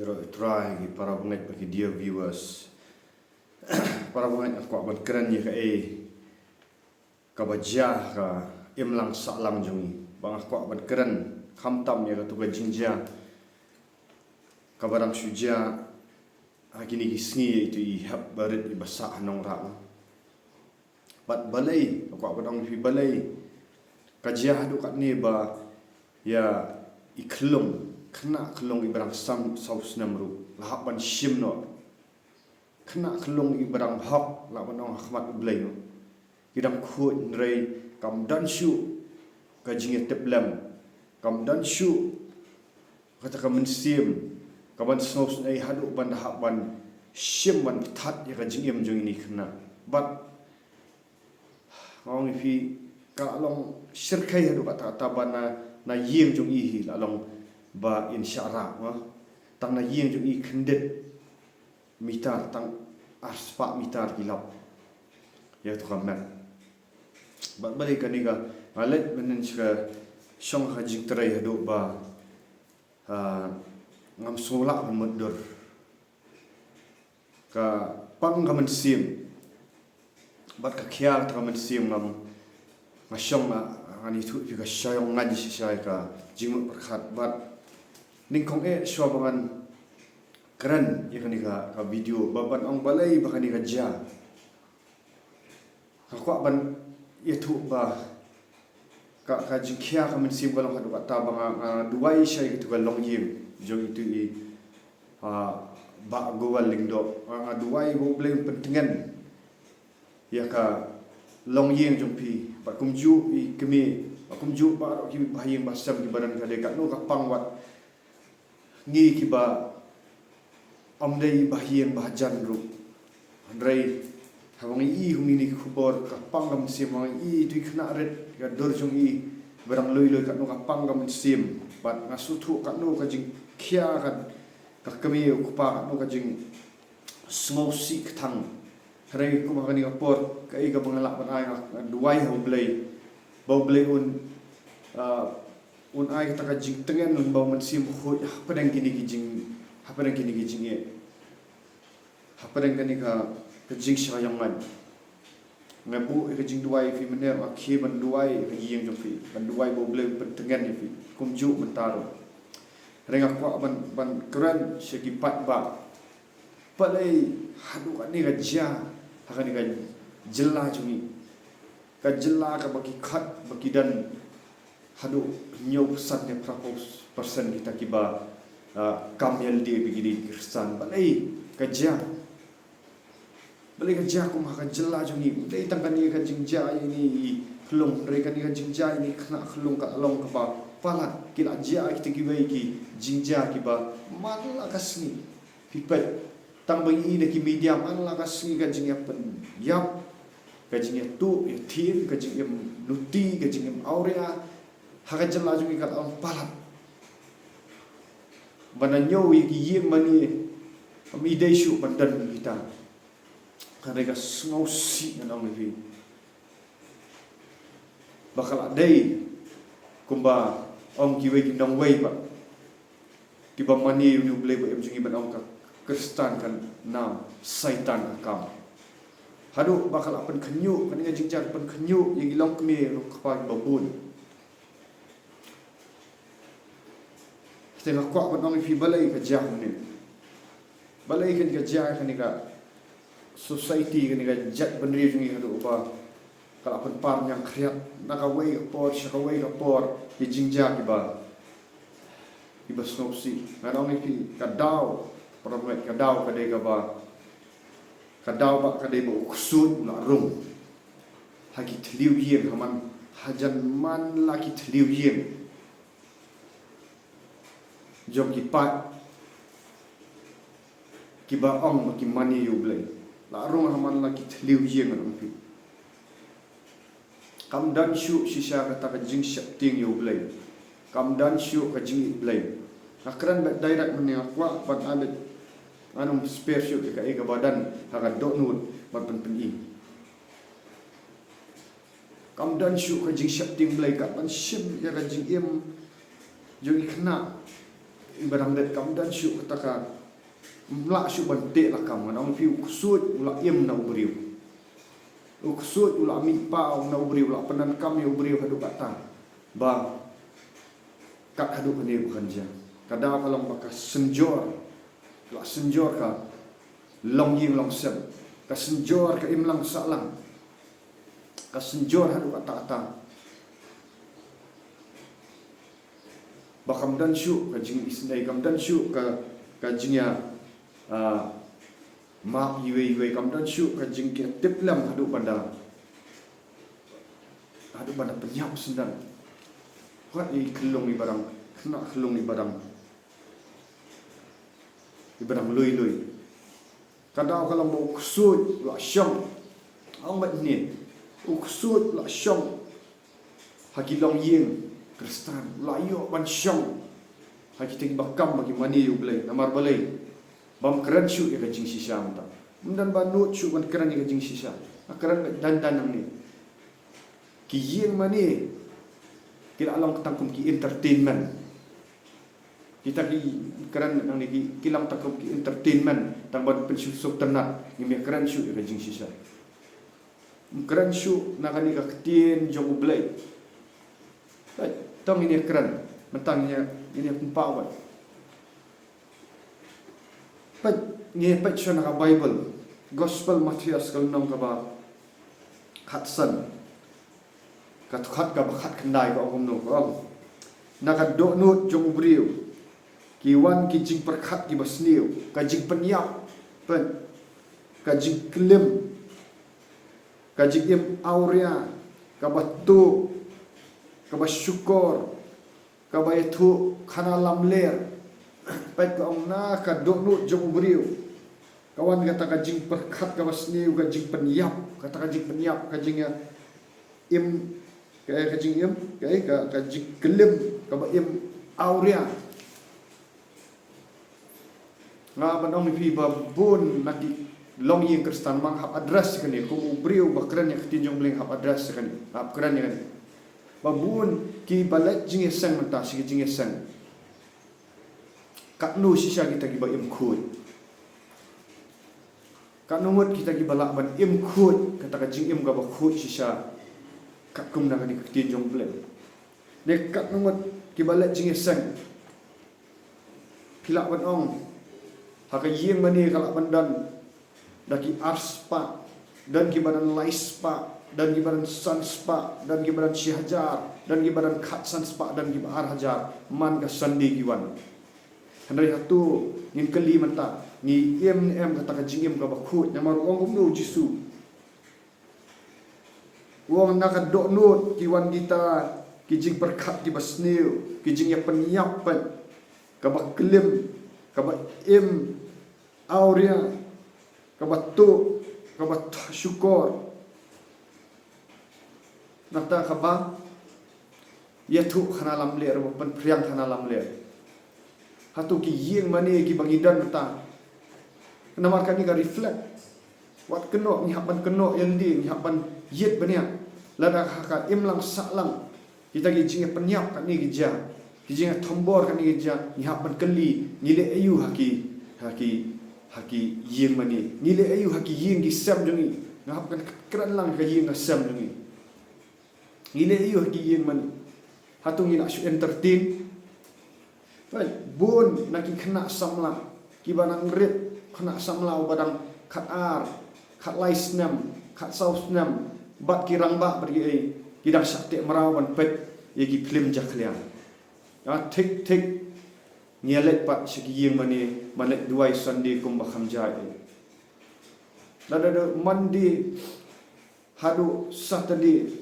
Iro try gi para banget bagi dear viewers. Para banget aku akan keren ya ka kabajah ka imlang salang jungi. Bang aku akan keren kamtam ya ka tuga jinja. Kabarang suja agini gisngi itu i hab barit i basah nong ra. Bat balai aku akan ong fi balai. Kajiah du kat ni ba ya iklung kena kelung ibrang sam saus namru lahapan shim no kena kelung ibrang hak lawan ong ahmad ublay no kidam khut nrei kam dan shu kajing teblam kam dan shu kata kam sim kaban saus ai hadu ban haban shim ban that ya kajing em jong ini kena bat ong fi ka long shirkai hadu kata tabana na yeng jong ihi lalong ba insyaallah tang na yeng jung i khendet mitar tang arspa mitar gilap ya to kamen ba bali kaniga alet benen chka shong hajing trai hadu ba ngam sola medur ka pang gamen sim bat ka khyal gamen sim ngam ngashong ani thu ka shayong ngaji shay ka jimu perkhat bat ningkong swabangan keren ya ka video baban ong balai bakani ka ja ka ban yetu ba ka jikhya ka min sim balong hadu ta banga duai shay gitu ka long yim jo itu i ba gowal lingdo duai go blem pentingan ya ka long yim jompi ba kumju i kemi kumju ba ki bahayeng basam ki badan ka de ka no ka pangwat ngi kiba amdei bahien bahajan ru andrei hawang i humi ni khubor ka pangam sim hawang i tu khna ret ka dor jong i barang loi ka no ka pangam sim bat ngasutu ka no ka jing khia ka kami ku pa no ka jing smosi thang rei ku ma ni ka por ka i ka bangalak ban ai duai ho blei bau blei un ai ta ka jing tengen un bau man sim khoi padang kini ki jing padang kini ki jing e padang kani ka jing sha yang man ngabu ka jing duai fi mener ma khi ban duai ka yeng jo fi ban duai bau ble tengen ni fi kum ju mentaro renga kwa ban kran sheki pat ba palai hadu ka ni ka ja ha ni ka jella jumi ka jella ka baki khat baki dan hadu nyau satnya prapos persen kita kiba kamel dia begini Kristen balai kerja aku makan jela jungi balai tangkan ni kan jingja ini kelung mereka ni kan jingja ini kena kelung kat long kapa palat kila ja kita kiba iki jingja kiba manla kasni pipet tang bagi ini ki media manla kasni kan jingya pen yap kajingnya tu ya tin kajingnya nuti kajingnya aurea haka jela jungi kat long palat bananyo iki yem mani ami desu bandan kita karena ngausi nang levi bakal adai kumba ong kiwe ki nang wei ba kiba mani yu blei ba em jungi ban ong ka Kristen kan na saitan akam hadu bakal apan kenyu kan dengan jingjar apan kenyu yang ilong kemi ro kapa babun Setengah kuat pun orang fi balai kerja ni. Balai kan kerja kan ni ka society kan ni ka jat bendri jungi hadu apa kalau pun par yang kriat nak away por syakaway por di jingja kiba kiba snopsi ngarong ni fi kadau promet kadau kadai ka ba kadau ba kadai ba uksud na rung haki tliu yen haman hajan man laki tliu yen jom ki pat ki ba ong ki mani yu blai la rong haman la ki thliu yeng ang pi kam dan shu shisha ka ta ka jing shap ting yu blai kam dan shu ka jing blai akran ba direct mani akwa ban alet anum spare shu ka e ka badan ha ka do nun ban pen pen i kam dan shu ka jing shap ting blai ka ban shim ya ka jing em jong ikna ibarang det kam dan syuk kataka mla syuk bante la kam na pi uksud ula im na ubriu uksud ula mi pa na ubriu ula penan kam ya ubriu hadu kata ba kak hadu kene bukan ja kada kalau baka senjor la senjor ka long ying long sem ka senjor ka im lang salang ka senjor hadu kata bakam dan syuk ka jing isnai kam dan syuk ka jingya mak yue kam dan syuk ka jing ke teplam hadu pada penyap sendan wat i kelong ni barang kena kelong ni barang lui kadang kalau mau kusut la syam amat ni uksud la syam haki long ying Kristan layo ban syam haki tegi bakam bagi mani yu belai namar balai bam keran syu ya jing sisa mata mundan banut syu ban keran ya jing sisa keran dan ni ki ying mani kila alang ketangkum ki entertainment kita ki keran nang ni kilang takum ki entertainment tambah pensusuk ternat ni me keran syu ya jing sisa keran syu nakani ka ketien jong belai tong ini keran mentangnya ini kumpawan pat ni pat shona ka Bible Gospel Matius kalau nong ka ba khatsan kat khat ka ba khat kendai ka om no ka naka do nut jong briu kiwan ki jing perkhat ki basniu ka jing penyap pen ka jing klim ka jing im aurea ka batu ka syukur ka itu kana lamler pai ka ongna ka donut jong briu kawan kata ka jing perkhat ka basniu ka jing penyap kata ka jing penyap ka jing im ka jing im ka jing kelim ka im aurea nga banong pi babun naki long ying Kristan mang hap address kani ku briu bakran ya tinjong bling hap address kani hap kran ya kani babun ki balat jingesang mata si jingesang katnu sisa kita gi ba im khut kanumut kita gi balak ban im khut kata ka jing im ga ba khut sisa kakum na kani tin jong ble ne katnumut ki balat jingesang pilak ban ong haka yeng mani kalak bandan daki arspa dan ki badan laispa dan gibaran sanspa dan gibaran syahajar dan gibaran khat sanspa dan gibar hajar man ka sandi giwan handai hatu ngin kali mata ni em kata ka jingim ka bakhut nyamar wong umnu jisu wong nak dok nut kiwan kita kijing perkhat ki basniu kijing ya penyap ka baklim ka ba em aurea ka batu ka bat syukur nata khaba yatu khana lamler ban priang khana lamler hatu ki yeng mani ki bangidan nata namar kani ka reflect wat keno ni haban keno yeldi ni haban yet bania lada ka imlang salang kita ki jinge penyap kani ki ja ki jinge thombor kani ki ja ni haban keli nile ayu haki yeng mani nile ayu haki yeng ki sam jungi ngap kan kran lang ka yeng ka sam jungi ile iyo haki yeng man hatung ina shu entertain bun naki kena samla ki banang rit kena samla badang khat ar khat lais nam khat saus nam bat kirang ba bagi ai kidang sakte marau ban pet yegi film jaklian ya tik nyelet pat sigi yeng mani malet duai sandi kum bakham jai lada mandi hadu satadi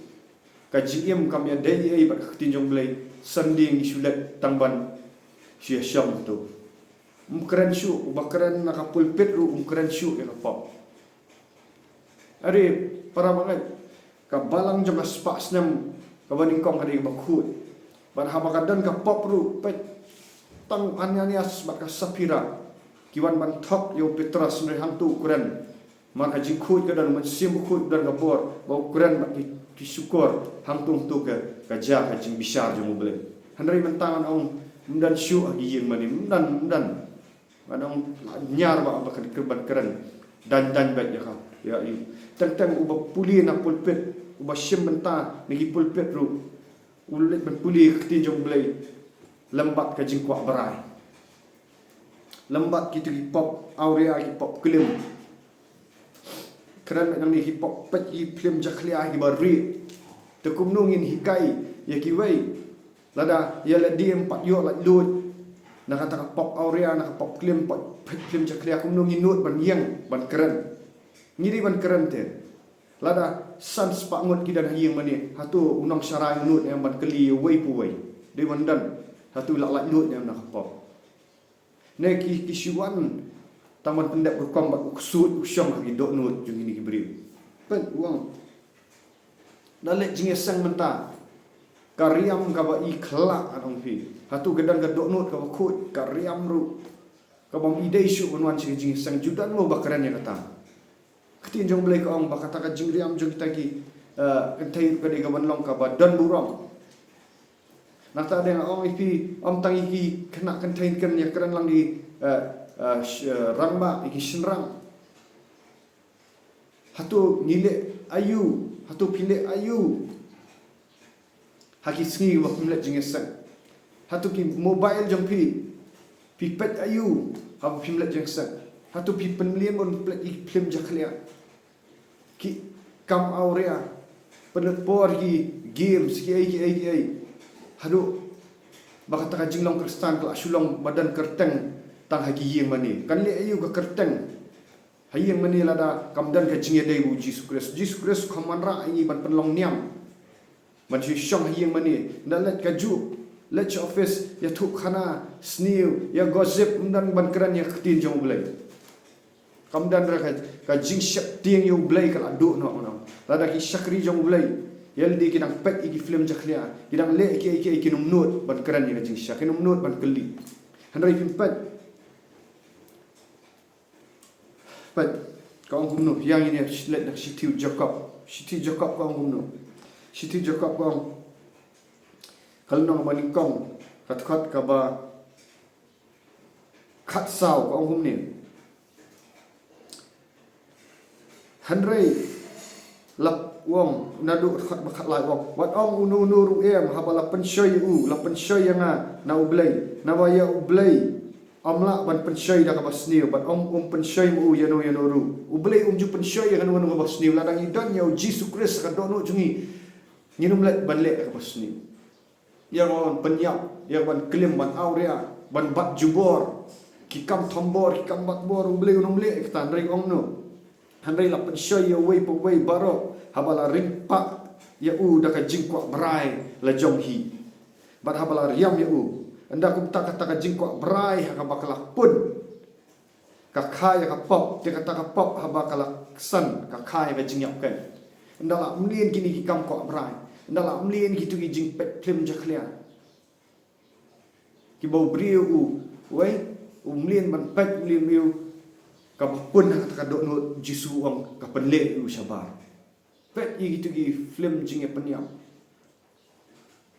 kajiem kami ada ai bat tinjong blai sanding isulat tangban sia syam tu mukran syu bakran nak pulpit ru mukran syu ya pop ari para mangat ka balang jama spas nam ka baning kong hari bakhut ban habakadan ka pop ru pet tang Ananias bat ka Sapira kiwan ban thok yo Petrus ne hantu Quran maka jikut ka dan mensim khut dan gabor bau Quran bat ki syukur hangtung tu ke ja ka jing bisar jemu bele handai mentangan ong Mendan syuk agi yang mani mendan kadang nyar ba abakan kerban keren dan baik ya ka ya iu tentang ubah puli na pulpit ubah syem benta nagi pulpit ru ulit ban puli ketinjong belai lembat ka jingkwa berai lembat gitu ki pop aurea ki pop kelim keren nang ni hip hop pet i film jaklia ki bari tekum nungin hikai ya ki wei lada ya la diem pat yo la lut nak kata pop aurea nak pop film pop film jaklia kum nungin nut ban yang ban keren ngiri ban keren te lada san spak ngut ki dan yang mani hatu unang syarai nut yang ban keli wei pu wei de wandan hatu la nut yang nak pop ne ki syuan taman pendek berkong bat uksud usyam lagi dok nut jung ini kibri pen uang dalek jingesang menta karyam ka ba ikhla anong fi hatu gedang ga dok nut ka khut karyam ru ka bom ide isu konwan chi jingesang judan mo bakaran ya kata ketin jong belai ka ong bakata ka jingriam jong kita ki kentai ka de ga long ka ba dan burong nata de ong ipi om tangi ki kena kentai kan ya keran lang di rangba iki senrang hatu nile ayu hatu pile ayu haki sngi wa kumlet jingesan hatu ki mobile jampi pipet ayu habu pimlet jingesan hatu pi penlien bon plet ik film jaklia ki kam aurea penet por ki games ki ai hadu bakata ka jinglong kristan ka sulong badan kerteng tang hagi yang mani kan le ayu ka kerteng hayang mani lada kamdan ka jingye dei bu Jesus Christ khamanra ini ban penlong niam man shi shong hayang mani dalat ka ju lech office ya thu khana snew ya gossip dan ban keran ya ktin jong blai kamdan ra ka jing shak tiang yu blai ka adu no lada ki shakri jong blai yaldi kinang pet iki film jaklia kinang le iki num nut ban keran ya jing shak num nut ban keli handrai pimpat kau gumno yang ini let nak sitiu Jacob kau gumno sitiu Jacob kau kalau nang bani kau kat ka ba khat sao kau gumni handrai lap wong nadu khat ba khat lai wong wat ong unu ru em habala penshoy la penshoy yang na ublai na waya ublai amla ban penshoy da ka basniu ban penshoy mu yano ru ublai ju penshoy kan wanu ka basniu la dang idan ya Jesus Christ ka dono jungi nginum let ban le ka basniu yang on penyap yang ban klim ban aurea ban bat jubor kikam tombor kikam bat bor ublai unum le ka tan ring ong no handai la penshoy ya wei po wei baro habala ring pa ya da ka jingkwa brai la jong hi bat habala riam ya anda kum tak kata jingkwa brai ha bakala pun ka khai ka pop te kata ka pop ha bakala san ka khai ka jingyap kan anda la mlien kini ki kam ko brai anda la mlien gitu ki jing pet film jaklia ki bau briu wei mlien ban pet mlien briu ka pun ha kata dok no jisu wang ka penle sabar pet gitu ki film jingye peniam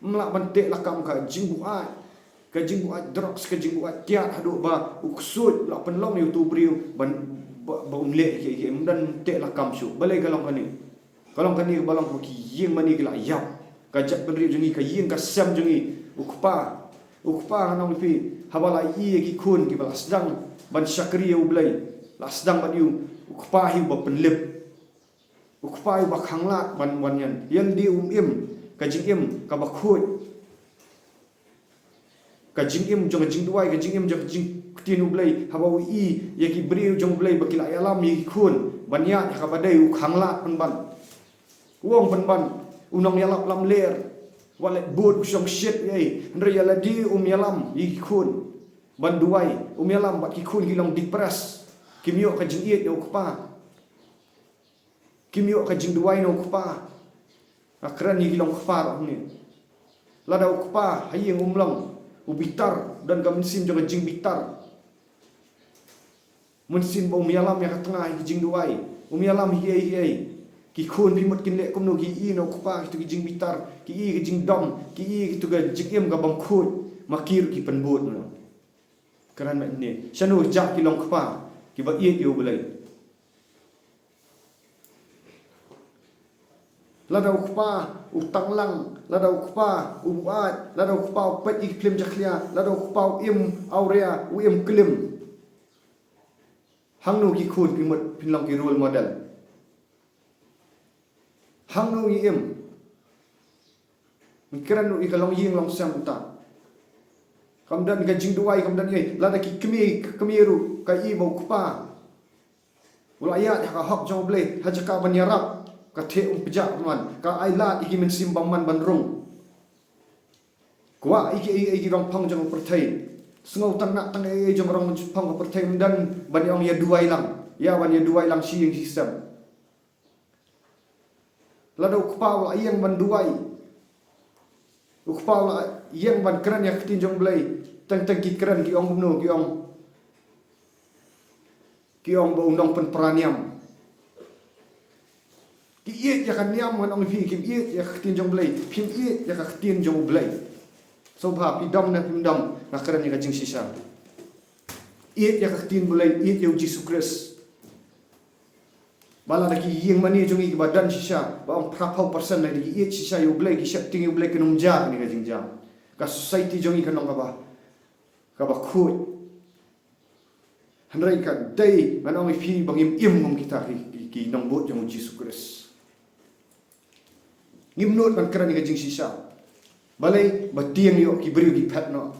mlak ban te lakam ka jingbu ai kajing buat drugs kajing buat tiat haduk ba uksud la penlong youtube riu ban ba umle ke dan te la kamsu balai kalong kani balong ki yeng mani kala yap kajak benri jungi ka yeng ka sam jungi ukpa nang pi habala i ki kun ki bala sedang ban syakri ublai la sedang ban yu ukpa hi ba penlip ukpa ba khangla ban wanyan yang di im kajing im ka ba khut kajing im jong jing duai kajing im jong jing tinu blai habawi i yaki briu jong blai bakila alam yaki kun banya ka badai u khangla ban wong ban unong yalap lam ler walet bud usong shit yai ndre yala di yalam yaki kun ban duai yalam bat ki kun gilong depress kimyo kajing iet yo kpa kimyo kajing duai no kpa akran gilong kpa ni lada kpa hayeng umlong ubitar dan gaminsin juga jing bitar mensin bau mialam yang tengah jing duai mialam hiai ki khun bimut kin le komno gi i no kupa ki jing bitar ki i ki jing dom ki i ki tu ga jing em ga bam khut makir ki penbut no karan mat ni shanu jak ki long kpa ki ba iet yo belai ladau kpa utang lang ladau kpa uat ladau kpa pet ik klim jaklia ladau kpa im aurea im klim hangnu ki khun ki mot pinlong ki role model hangnu im mikiran nu ikalong ying long sam ta kamdan ka jing duai kamdan ye lada ki kemiru ka i bau kpa ulayat ka hok jong ble hajaka banyarap ka the pejak man ka ailat iki men simbang man banrung kwa iki rong phang jong perthai sengau tang nak tang jong rong phang perthai dan banyong ya duai lang ya ban ya duai lang si yang sistem ladau kpa yang ban duai ukpa yang ban kran ya ktin jong blai tang ki kran ki ong no ki ong bo nong pen praniam ki iet ya kan niam man ong fi ki iet ya ktin jong blai phim iet ya ka ktin jong blai so ba pi dom na pim dom na kran ya ka jing sisa iet ya ka ktin blai iet ya Jesus Christ bala da ki yeng mani jong i badan sisa ba ong prapau persen na di iet sisa yo blai ki syak ting yo blai kenum ja ni ka jing jam ka society jong i kanong ka ba khut handrai ka dai man ong fi bang im ngom kita ki nong bot jong Jesus Christ ngimnot man kran ka jing sisa balai ba tiang yo ki beri ki phat no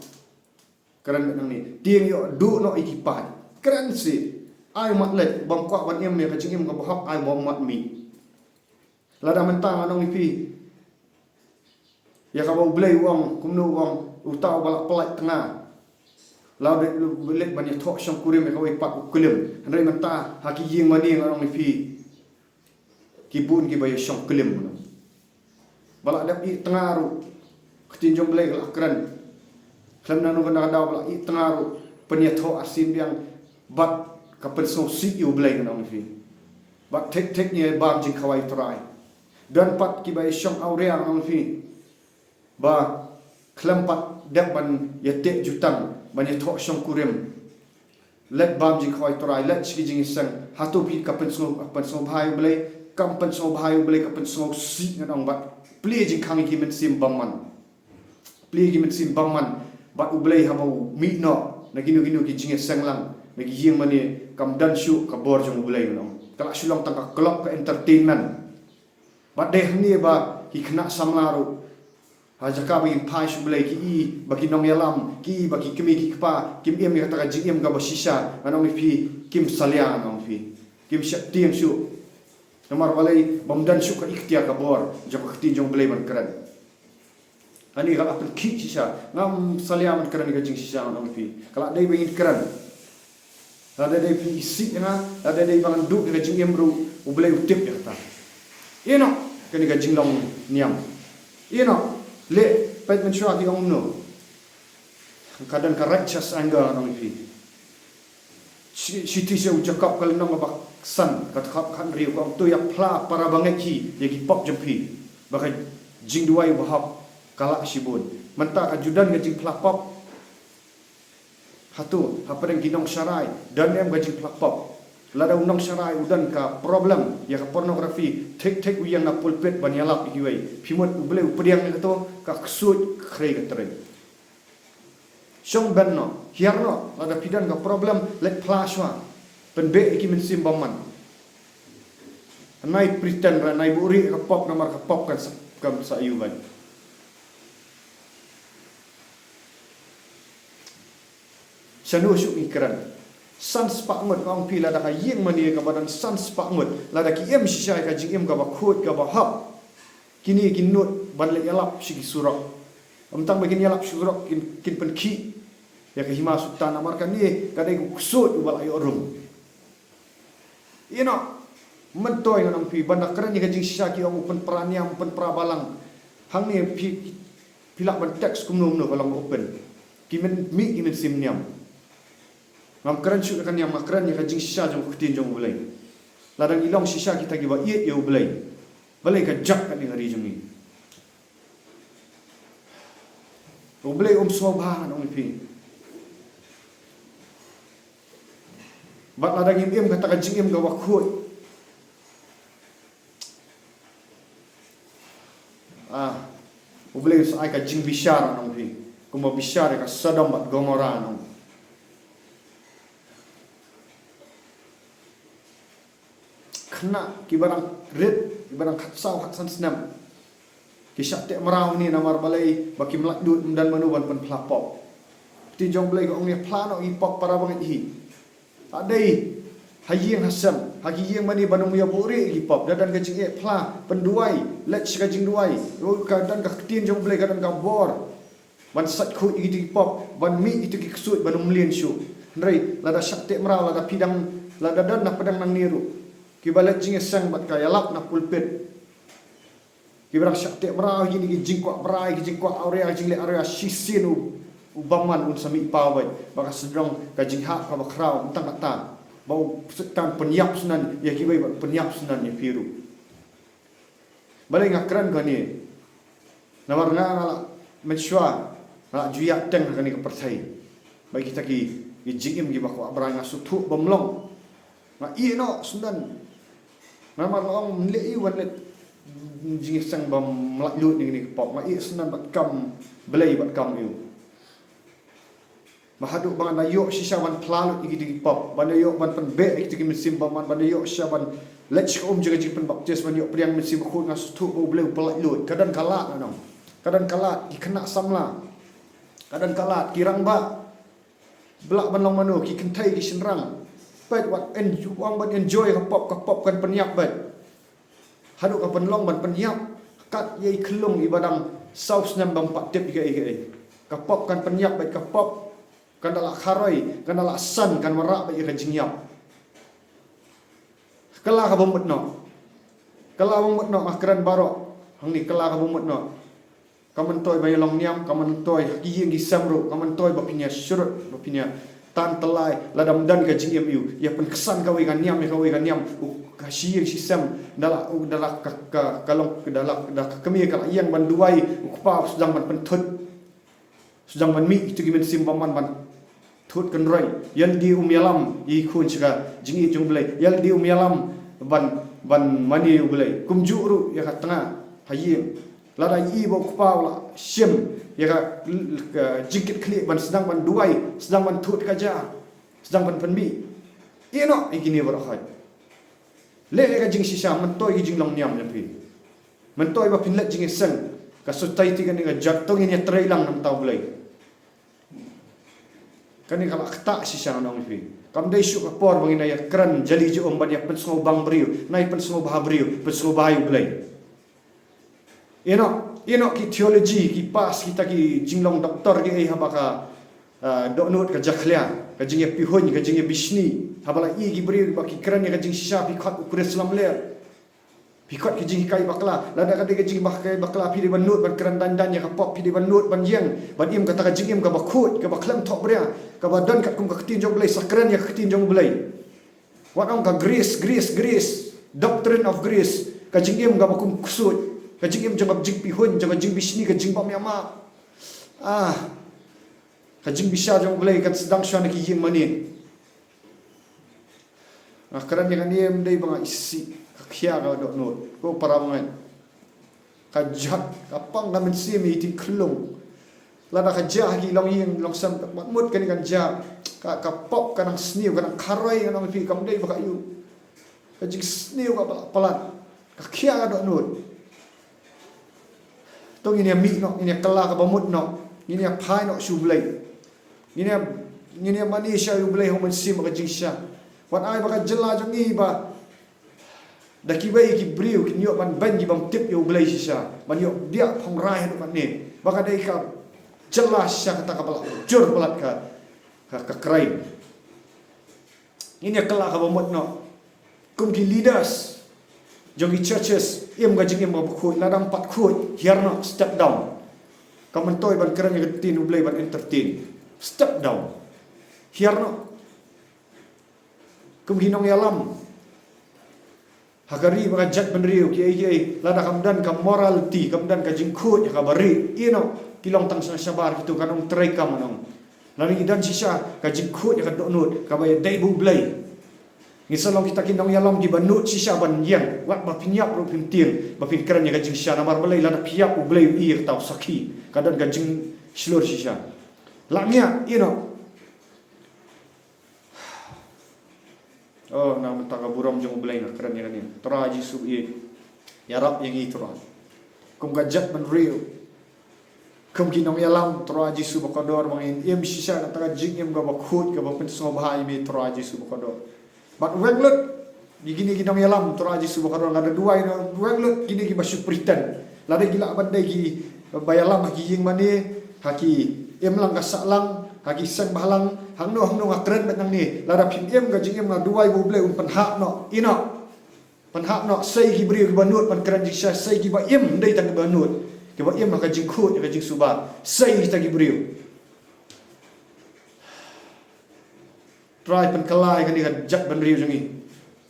kran nang ni tiang yo du no i ki pat kran si ai mat let bang kwa ban em me ka jing em ka bahak ai bom mat mi lada mentang anong fi ya ka bau blai wong kumno wong utau balak pelak tengah lau belet banyak thok syang kurim ka wai pat kulim handai menta haki yeng mani anong fi kibun ki bayo syang kulim balak dap i tengah ru ketinjong blai la kran klam nanu kana daw balak i tengah ru penya thok asin yang bat kapal so si you blai kanong fi bat tek nya bam jing khawai trai dan pat ki bai syang aurea kanong fi ba klampat dak ban yate jutang ban ya thok syang kurim let bam jing khawai trai let chi jing sang hatu pi kapal so bhai blai kampan so bhai blai kapal so si kanong bat play jing khang ki men sim bamman play ki men sim bamman bat ublai habau mi no naginu ki jing sang lang nagi yeng mani kam dan syu ka bor jong ulai no kala sulong tang ka klop ka entertainment ba deh ni ba ki khna samlaru ha jaka bi phai shu ulai ki i ba ki nong yalam ki ba ki kemi ki kpa kim em ka ta jing em ka ba shisha anong fi kim salya anong fi kim shak tiang syu namar balai bam dan syu ka ikhtiar ka bor jong ka tin jong ulai ban kran ani ka apel ki shisha ngam salya man kran ka jing shisha anong fi kala dai bangin kran ada dai pi isi na ada dai bang du ka jing emru ublai utip ya ta ino kani ka jing long niam ino le pait men shwa ki ong no kadang ka righteous anger nong fi si ti se ujakap kal nong ba san ka khap khan riu ko tu ya pla para bangeki ye ki pop jempi ba ka jing duai ba hap kala sibun menta ka judan ka jing pla pop hatu hapadang ginong syarai dan em gajing plakpop lada unang syarai udan ka problem ya ka pornografi tek uyang na pulpit banyalap ikiwai pimot ubele upediang ni to ka ksut khrei ka tren syong benno hiarno lada pidan ka problem let plaswa penbe iki men simbaman nai pretend ra nai buri ka pop namar ka pop kan sa ayuban sanu syuk ikran sans pakmut ong pi lada ka yeng mani ka badan sans pakmut lada ki em shisha ka jing em ka ba khut ka ba hap kini kinut ban le yalap shi surak amtang bagin yalap surak kin pen ki ya ka hima sultan amar kan ni ka dai kusut ubal ayo rum ino mentoy nang pi ban kran ni ka jing shisha ki ong pen praniam pen prabalang hang ni pi pilak ban teks kumnum no kalau open kimen mi kimen simniam ngam kran syuk kan yang makran ni kajing shisha jong kutin jong ulai ladang ilong shisha kita giba iet yo ulai balai ka jak kan ngari jong ni Boleh semua bahan orang pi. Bat ladang im kata kajing im gawak kut. Boleh sai kajing bisyar orang pi. Kuma bisyar ka Sodom bat Gomora orang. Kena kibarang red, kibarang katsau hatsan senam. Kisah tak merau ni namar balai baki melakdut dan manuban pen pelapok. Ti jong balai ko ong ni plano ipok para banget hi. Adai hayeng hasam, hagi yang mani banu muya buri ipop dadan kajing pla penduai, lech kajing duai. Ro kadan ka tin jong balai kadan ka bor. Ban sat khu itu ipop, ban mi itu ki ksut banu mlien syu. Ndrei lada syak tak merau lada pidang lada dan na pedang nang niru. Kibalat jing sang bat kaya lap na pulpit. Kibarang syak merah gini ki jingkwak berai ki jingkwak area jing le area sisin ubaman sami pawai baka sedang ka jing hak ka bakrau tang kata bau setan penyap sunan ya ki bai penyap sunan ya piru balai ngakran ka ni namar ngala mensua la juyak teng ka ni ka percaya bai kita ki jingim ki bakwa beranga sutu bomlong na i no sunan namar long le i wan le jing sang bam melaklut ni pop ma i senan bat kam belai bat kam yu mahaduk bangan ayok sisawan plalut igi pop ban ayok ban pen be iki mesim baman ban ayok syaban lech jaga jipen baptis ban ayok priang mesim khut ngas tu bo belai pelaklut kadang kalat anong kadang kalat ikena samla kadang kalat kirang ba belak ban long manu ki kentai ki senrang pat wat enjoy ka pop kan penyak bat haduk ka penlong ban penyap kat yai kelung ibadang saus nam bang pak tip ike kapop kan penyap baik kapop kan dalak kharoi kan dalak san kan merak baik ka jingyap kala ka bomutno akran barok hang ni kala ka bomutno kamen toy bay long niam kamen toy kiyeng gi samro kamen toy bapinya surut bapinya tan telai ladam dan ka jingyam yu ya pen kesan ka kan niam kasih sistem dalam kalong dalam kami kalau yang banduai ukpa sedang pentut sedang mi itu gimen simpaman ban tut kenroi yang di umyalam i kun sega jingi junglai yang di umyalam ban mani ulai kumjuru ya ka tengah hayim lada i bo ukpa la sim ya ka jikit klik ban sedang banduai sedang ban tut kaja sedang ban penmi ino igini barakhai lele ka jing sisa mentoi ki jing long niam nyapi mentoi ba pinlet jing seng ka sotai ti kan ga jatong ini trailang nam tau bulai kan ni kala khata sisa nang pi kam dai su ka por bangina ya kran jali ju ban ya penso bang briu nai penso bah briu penso bayu bulai ino ki theology ki pas kita ki jing long doktor ki ai habaka doknot ka jakhlia ka jing pi hon ka jing bisni habala i gibri baki kran ka jing sisa pi khat ukure islam ler pi khat ki jing kai bakla lada ka de jing bakai bakla pi de banut ban kran dan ya ka pop pi de banut ban yeng ban im ka ta jing im ka bakhut ka baklam thok bria ka badan kat kum ka tin jong blai sakran ya ka tin jong blai wat ong ka grace doctrine of grace ka jing im ka bakum kusut ka jing im jang jing pi hon jang jing bisni ka jing bam yama ka jing bisa jong blai kat sedang syana ki yeng manin akran yang ni mdai bang isi kakhia ka dok not ko para mangai ka jat ka pang gamen simi ti klung lada ka jah gi long yeng long sam mut kan kan jah ka pop kan sniu kan kharai kan pi kam dai baka yu ka jing sniu ka palat ka khia ka dok not tong ini mi no ini kala ka bamut no ini phai no su blai ini mani sha yu blai hom sim ka jing sha wan ai baka jela jangi ba daki bai ki briu ki nyok ban ban gi bam tip yo blai sisa ban yo dia phong rai hadu man ne baka dai ka jela sha kata ka bala jur balat ka krai ini kala ka bomot no kum ki leaders jongi churches im ga jing im ba khu la dam pat khu here no step down ka man toy ban kran ga tin blai ban entertain step down here no kum hinong yalam Hakari makajat benriu kiai lada kamdan kam morality kamdan ka jingkut ya kabari kilong tang sabar gitu kanong try kam anong lari dan sisa ka jingkut ya kadonut kabaya dai bu blai ngisalong kita kinong yalam di banut sisa ban yang wat ba pinyap ro pintir ba pinkeran ya ka jing sisa namar blai lada piap bu blai ir tau saki kadan ka jing slur sisa lamia oh na mentaka buram jong blai na keren ya kan traji su ya rab yang itu ram kum gajat man real kum kinong yalam traji su bakador mangin em sisa na taga jing em ga bakhut ga bapen so bahai me traji su bakador but wenglut gini kinong yalam traji su bakador ada dua ino wenglut gini ki basu pritan lada gila bandai ki bayalam ki jing mani haki em lang ka salang haki sang bahalang hangno ngakren bet nang ni lada pim em ga jing em na duai bu ble un panhak no panhak no sei ki bri ki banut pan kran jing sha sei ki ba em dei tang banut ki ba em ka jing khut ka jing suba sei ki ta ki bri try pan kalai kan ni kan jat ban riu jangi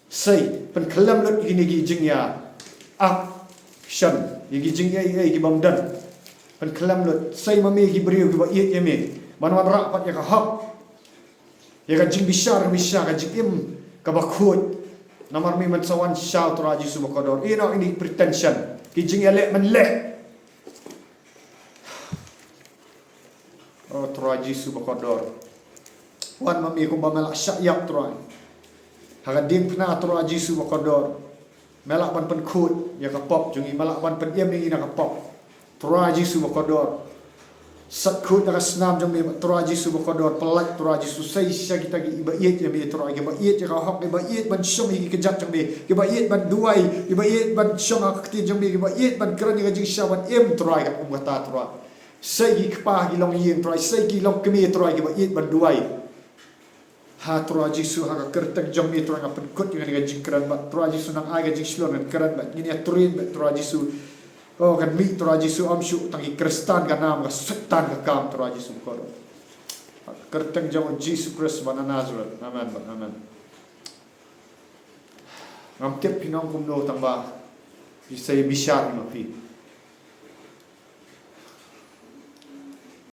sei pan kalam lut ki ni ki jing ya action ki jing ki bamdan pan kalam lut sei mami ki bri ki ba ye me manwan rapat ya ka hak ya ka jing bisar ka jing im ka bakhut namar mi man sawan syau traji subakador ini pretension ki jing elek man lek oh traji subakador wan mami ko bamelak syak trai hagading pna traji subakador melak ban pen khut ya ka pop jungi melak ban pen em ni na ka pop traji subakador sakhut na snam jong me traji subakador pelak traji susai sia kita gi iba iet ya me traji ba iet ya hak ba iet ban shom gi kejat jong me gi ba iet ban duai gi ba iet ban shom ak ti jong me gi ba iet ban kran gi jing shawan em traji ka umata traji sai gi kpa gi long yeng traji sai gi long kemi traji gi ba iet ban duai ha traji su ha ka kertek jong me traji pen kut gi jing kran ba traji su nang ai gi jing shlon kran ba ni atrin ba traji su oh kan mi traji su amshu tangi kristan kan nam ka setan ka kam traji su ko kerteng jong Jesus Christ bana Nazareth amen amen ngam tep pinong kum no tamba bisai bisyar ma pi